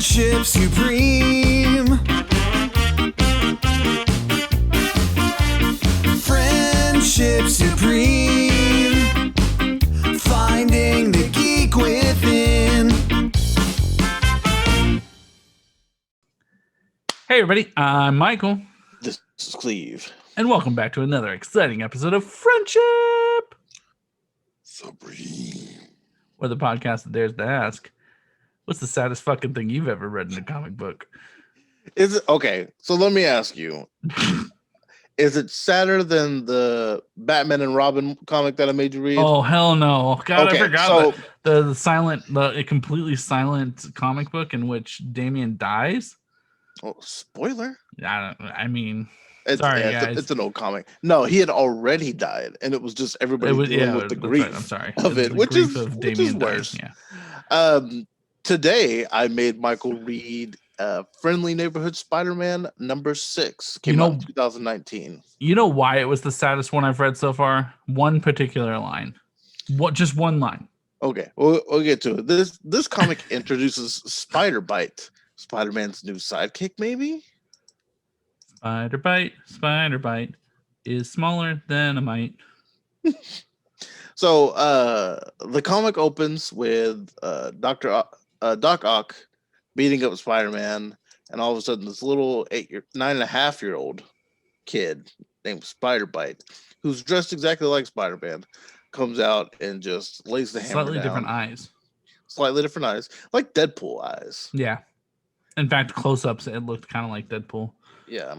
Friendship supreme. Friendship supreme. Finding the geek within. Hey everybody, I'm Michael. This is Cleve. And welcome back to another exciting episode of Friendship Supreme. Or the podcast that dares to ask, what's the saddest fucking thing you've ever read in a comic book? Is it okay? So let me ask you: is it sadder than the Batman and Robin comic that I made you read? Oh hell no! God, Okay, I forgot so- the completely silent comic book in which Damian dies. Oh, spoiler! Sorry, guys. It's an old comic. No, he had already died, and it was just everybody dealing with the that's grief right, I'm sorry. of it, The which grief is of which Damian is worse. dying, yeah. Today I made Michael read Friendly Neighborhood Spider-Man number 6. Came out in 2019. You know why it was the saddest one I've read so far? One particular line. Just one line. Okay, we'll get to it. This comic introduces Spider Bite, Spider-Man's new sidekick, maybe? Spider bite is smaller than a mite. So the comic opens with Doc Ock beating up Spider-Man, and all of a sudden this little 9.5-year-old kid named Spider Bite, who's dressed exactly like Spider-Man, comes out and just lays the hammer Slightly down. Slightly different eyes. Like Deadpool eyes. Yeah. In fact, close-ups, it looked kind of like Deadpool. Yeah.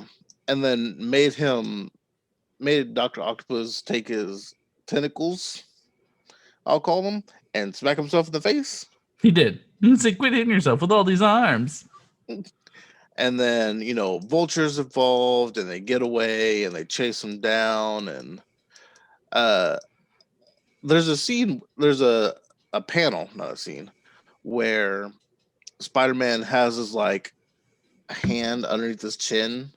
And then made Dr. Octopus take his tentacles, I'll call them, and smack himself in the face. He did. He said, quit hitting yourself with all these arms. And then, vultures evolved and they get away and they chase him down. And there's a panel, not a scene, where Spider-Man has his hand underneath his chin,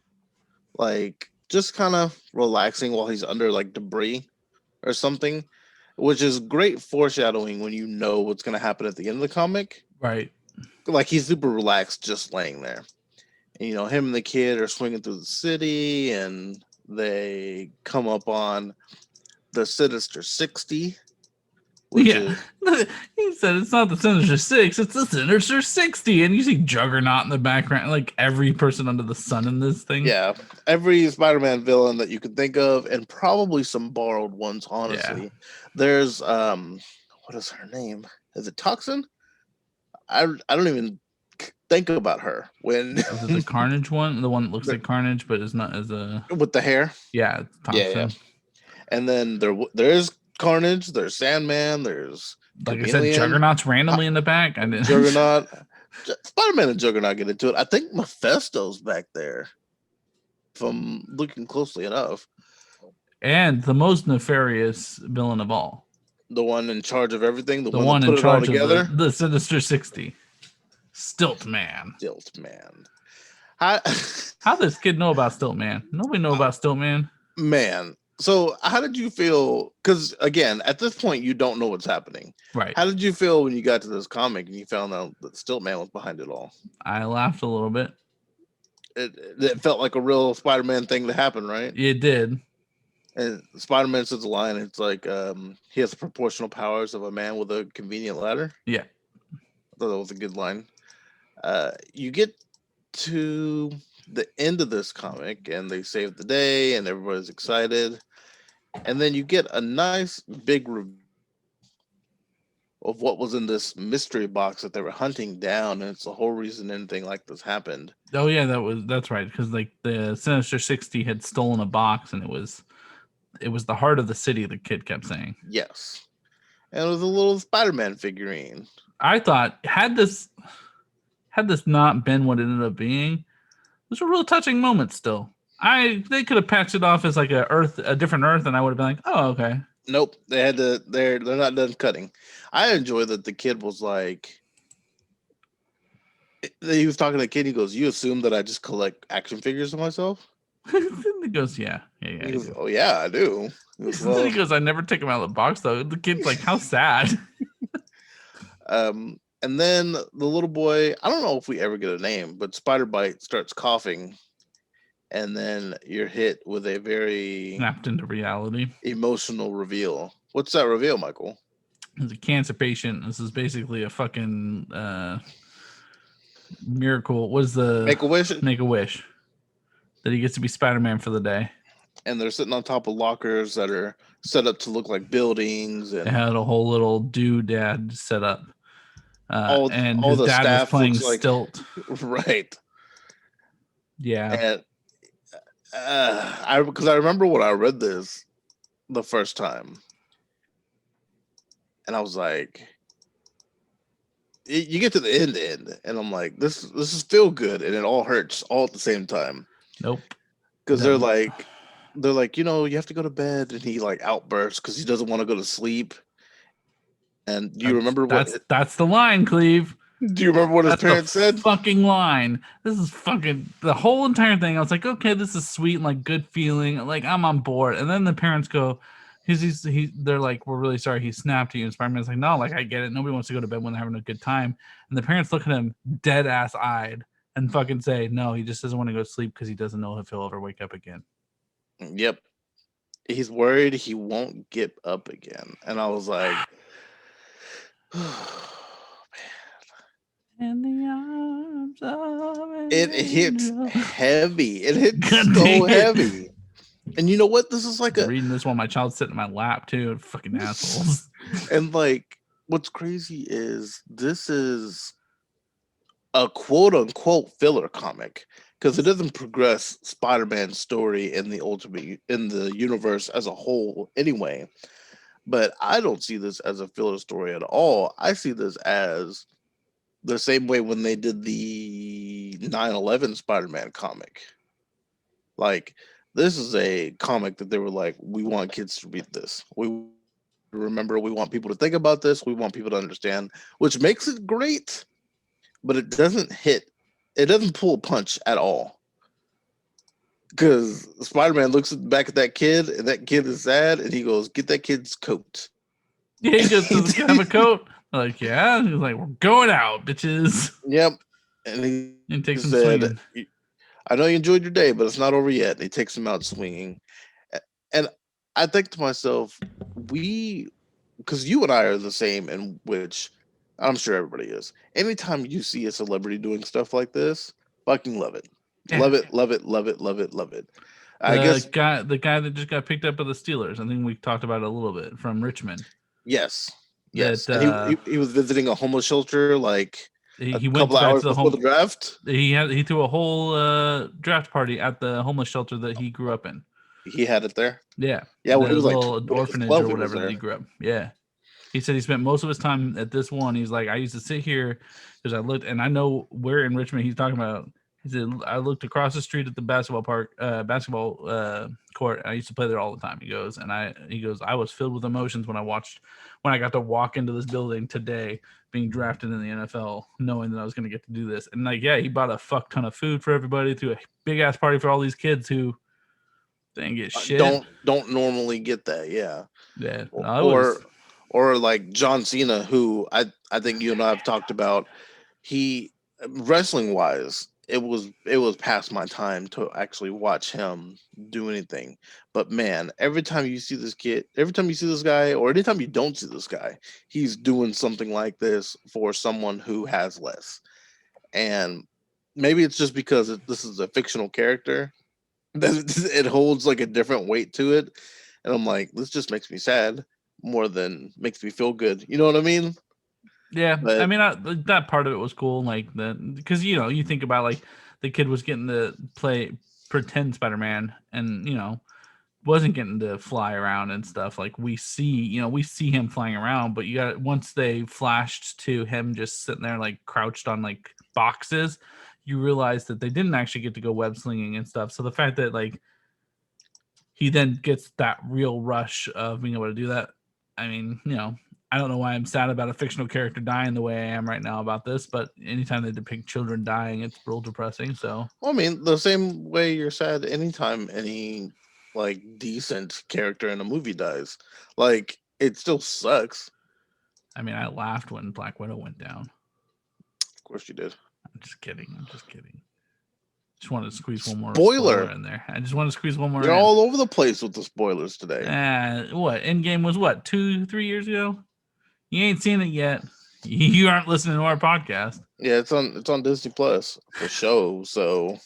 just kind of relaxing while he's under debris or something, which is great foreshadowing when you know what's going to happen at the end of the comic. Right. He's super relaxed just laying there. And, him and the kid are swinging through the city and they come up on the Sinister 60. He said it's not the Sinister 6, it's the Sinister 60. And you see Juggernaut in the background, like every person under the sun in this thing. Yeah, every Spider-Man villain that you could think of, and probably some borrowed ones, honestly. Yeah. There's, what is her name? Is it Toxin? I don't even think about her. When is it the Carnage one? The one that looks like Carnage, but is not as a... With the hair? Yeah, Toxin. Yeah. And then there's Carnage, there's Sandman, there's like Chameleon. I said, Juggernaut's randomly in the back. I didn't. Juggernaut, Spider-Man and Juggernaut get into it. I think Mephisto's back there, if I'm looking closely enough. And the most nefarious villain of all, the one in charge of everything, the one that in put charge it all together, of the Sinister 60, Stilt Man. How this kid know about Stilt Man? Nobody know about Stilt Man. Man. So how did you feel? Because again, at this point, you don't know what's happening. Right. How did you feel when you got to this comic and you found out that Stiltman was behind it all? I laughed a little bit. It felt like a real Spider-Man thing to happen, right? It did. And Spider-Man says a line. It's like he has the proportional powers of a man with a convenient ladder. Yeah. I thought that was a good line. You get to the end of this comic and they save the day and everybody's excited. And then you get a nice big review of what was in this mystery box that they were hunting down, and it's the whole reason anything like this happened. Oh yeah, that's right, because the Sinister 60 had stolen a box, and it was the heart of the city, the kid kept saying. Yes. And it was a little Spider-Man figurine. I thought had this not been what it ended up being, it was a real touching moment still. They could have patched it off as like a different Earth, and I would have been like, oh, okay. Nope. They had to. They're not done cutting. I enjoy that the kid was like, he was talking to the kid. He goes, "You assume that I just collect action figures of myself?" He goes, "Yeah." He goes, "Oh yeah, I do." He goes, "I never take them out of the box though." The kid's like, "How sad." And And then the little boy, I don't know if we ever get a name, but Spider Bite starts coughing, and then you're hit with a very Snapped into reality. emotional reveal. What's that reveal, Michael? He's a cancer patient. This is basically a fucking miracle. What is the Make a wish, Make a wish that he gets to be Spider-Man for the day. and they're sitting on top of lockers that are set up to look like buildings, They and had a whole little doodad set up. And all his the dad was staff playing looks like stilt. right. Yeah. And because I remember when I read this the first time, and I was like, you get to the end, and I'm like, this is feel good, and it all hurts all at the same time. Nope. Because No. they're like, you have to go to bed, and he like outbursts because he doesn't want to go to sleep. And do you remember that's the line, Cleve? Do you remember what his parents said? Fucking line. This is fucking the whole entire thing. I was like, okay, this is sweet and like good feeling. Like I'm on board. And then the parents go, they're like, we're really sorry he snapped at you. And Spider-Man's like, no, like I get it. Nobody wants to go to bed when they're having a good time. And the parents look at him dead ass eyed and fucking say, no, he just doesn't want to go to sleep because he doesn't know if he'll ever wake up again. Yep. He's worried he won't get up again. And I was like, oh, man. In the arms of an It hits angel. heavy. It hits God so dang it. heavy. And you know what? This is like reading this while my child's sitting in my lap too. Fucking assholes. And like, what's crazy is this is a quote unquote filler comic because it doesn't progress Spider-Man's story in the universe as a whole anyway. But I don't see this as a filler story at all. I see this as the same way when they did the 9/11 Spider-Man comic. Like, this is a comic that they were like, we want kids to read this. We want people to think about this. We want people to understand, which makes it great, but it doesn't pull a punch at all. Because Spider-Man looks back at that kid, and that kid is sad, and he goes, get that kid's coat. Yeah, he just doesn't have a coat. Like, yeah. He's like, we're going out, bitches. Yep. And he takes him said, swinging. I know you enjoyed your day, but it's not over yet. And he takes him out swinging. And I think to myself, because you and I are the same, in which I'm sure everybody is. Anytime you see a celebrity doing stuff like this, fucking love it. Yeah. Love it, love it, love it, love it, love it. The guy that just got picked up by the Steelers. I think we talked about it a little bit from Richmond. Yes. That, and he was visiting a homeless shelter like he a went couple back hours to the before the draft. He threw a whole draft party at the homeless shelter that he grew up in. He had it there. Yeah. Yeah, when the he was little like orphanage or whatever that he grew up. Yeah. He said he spent most of his time at this one. He's like, I used to sit here because I looked, and I know where in Richmond he's talking about. He said, I looked across the street at the basketball court. I used to play there all the time. He goes, I was filled with emotions when I got to walk into this building today, being drafted in the NFL, knowing that I was going to get to do this. And like, yeah, he bought a fuck ton of food for everybody, threw a big ass party for all these kids who didn't get shit. Don't normally get that. Yeah. Yeah. Or like John Cena, who I think you and I have talked about. He, wrestling wise, it was past my time to actually watch him do anything. But man, every time you see this guy, or anytime you don't see this guy, he's doing something like this for someone who has less. And maybe it's just because this is a fictional character that it holds like a different weight to it. And I'm like, this just makes me sad more than makes me feel good. You know what I mean? Yeah, but, I mean, that part of it was cool, like because you think about like the kid was getting to pretend Spider-Man, and wasn't getting to fly around and stuff. Like we see him flying around, but once they flashed to him just sitting there like crouched on like boxes, you realize that they didn't actually get to go web slinging and stuff. So the fact that like he then gets that real rush of being able to do that, I mean, I don't know why I'm sad about a fictional character dying the way I am right now about this, but anytime they depict children dying, it's real depressing. So, well, I mean, the same way you're sad anytime any like decent character in a movie dies, like it still sucks. I mean, I laughed when Black Widow went down. course you did. I'm just kidding. Just wanted to squeeze one more Spoiler in there. I just want to squeeze one more. You're in. all over the place with the spoilers today. What? Endgame was what? 2-3 years ago. You ain't seen it yet. You aren't listening to our podcast. Yeah, it's on Disney Plus, the show. So,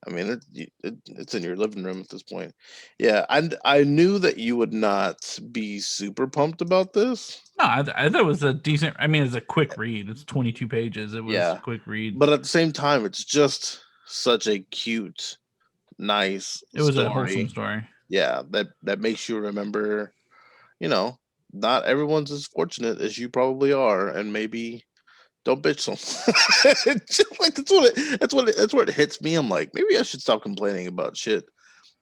I mean, it's in your living room at this point. Yeah, I knew that you would not be super pumped about this. No, I thought it was a decent. I mean, it's a quick read. It's 22 pages. It was a quick read. But at the same time, it's just such a cute, nice. It was story. a wholesome story. Yeah, that makes you remember. Not everyone's as fortunate as you probably are, and maybe don't bitch them. Like that's what it hits me. I'm like, maybe I should stop complaining about shit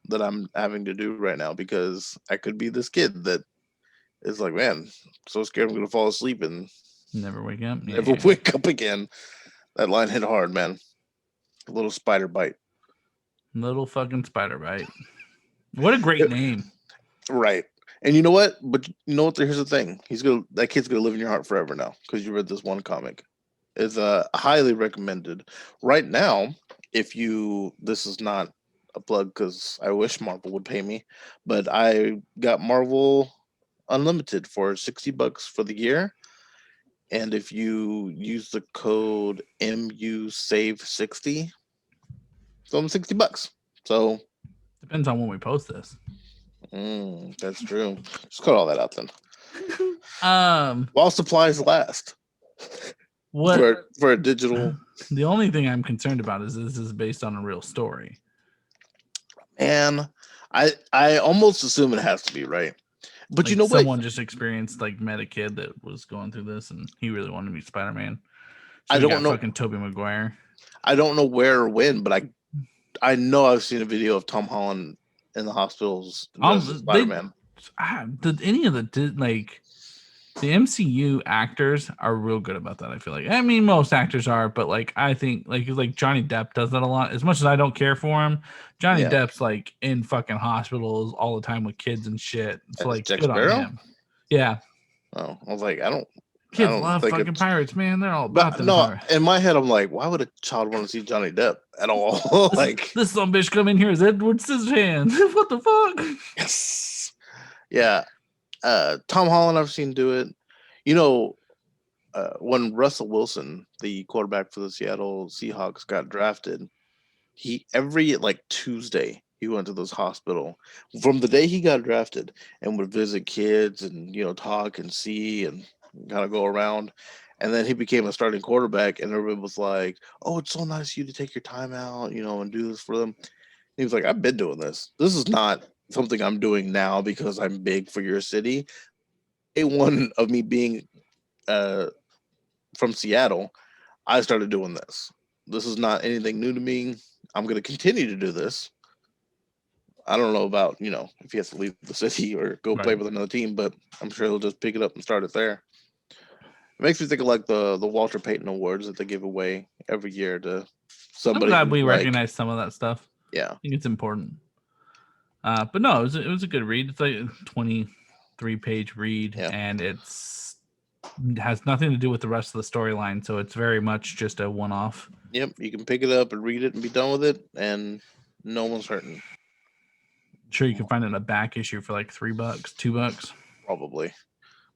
that I'm having to do right now, because I could be this kid that is like, man, I'm so scared I'm gonna fall asleep and never wake up. Never wake up again. That line hit hard, man. A little spider bite. Little fucking spider bite. What a great name. Right. And you know what? But you know what? Here's the thing. That kid's gonna live in your heart forever now, because you read this one comic. It's highly recommended. Right now, this is not a plug because I wish Marvel would pay me, but I got Marvel Unlimited for $60 for the year. And if you use the code MUSAVE60, it's only $60. So depends on when we post this. That's true. Just cut all that out then. While supplies last. What for a digital? The only thing I'm concerned about is this is based on a real story. And I almost assume it has to be, right? But like you know what? Someone just experienced, met a kid that was going through this, and he really wanted to be Spider-Man. So I don't know. Fucking Tobey Maguire. I don't know where or when, but I know I've seen a video of Tom Holland in the hospitals. Spider-Man. Did any of the MCU actors are real good about that? I feel like. I mean, most actors are, but I think like Johnny Depp does that a lot. As much as I don't care for him, Johnny Depp's in fucking hospitals all the time with kids and shit. So Jack good Sparrow? on him. Yeah. Oh, I was like, I don't. Kids love fucking pirates, man. They're all about them. No, in my head, I'm like, why would a child want to see Johnny Depp at all? This some bitch come in here as Edward Scissorhands. What the fuck? Yes. Yeah. Tom Holland, I've seen do it. When Russell Wilson, the quarterback for the Seattle Seahawks, got drafted, every Tuesday he went to this hospital from the day he got drafted and would visit kids and talk and see and kind of go around. And then he became a starting quarterback, and everybody was like, "Oh, it's so nice of you to take your time out, and do this for them." And he was like, "I've been doing this. This is not something I'm doing now because I'm big for your city. Day one of me being from Seattle, I started doing this. This is not anything new to me. I'm going to continue to do this. I don't know about, if he has to leave the city or go play with another team, but I'm sure he'll just pick it up and start it there." It makes me think of the Walter Payton Awards that they give away every year to somebody. I'm glad we recognize some of that stuff. Yeah. I think it's important. But no, it was a good read. It's a 23-page read, and it has nothing to do with the rest of the storyline, so it's very much just a one-off. Yep, you can pick it up and read it and be done with it, and no one's hurting. Sure, you can find it in a back issue for $3, $2. Probably.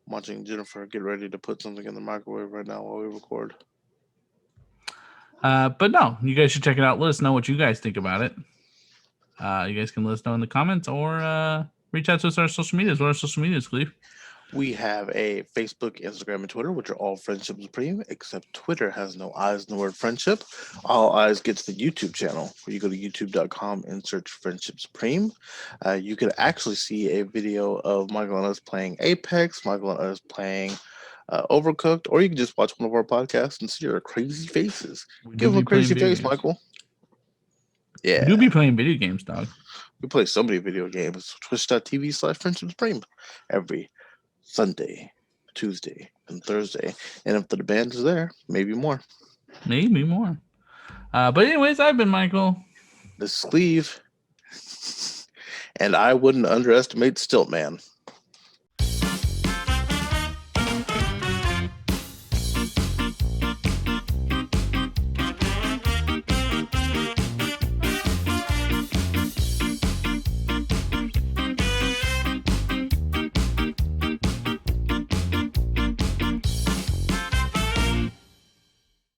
I'm watching Jennifer get ready to put something in the microwave right now while we record. But no, you guys should check it out. Let us know what you guys think about it. You guys can let us know in the comments or reach out to us on our social medias. What are our social medias, Cleve? We have a Facebook, Instagram, and Twitter, which are all Friendship Supreme, except Twitter has no eyes in the word friendship. All eyes gets the YouTube channel, where you go to youtube.com and search Friendship Supreme. You could actually see a video of Michael and us playing Apex, Michael and us playing Overcooked, or you can just watch one of our podcasts and see our crazy faces. Give them a crazy face, games. Michael. Yeah. You'll be playing video games, dog. We play so many video games. Twitch.tv/Friendship Supreme every Sunday, Tuesday, and Thursday. And if the band is there, maybe more. Maybe more. But anyways, I've been Michael. This is Cleve. And I wouldn't underestimate Stilt Man.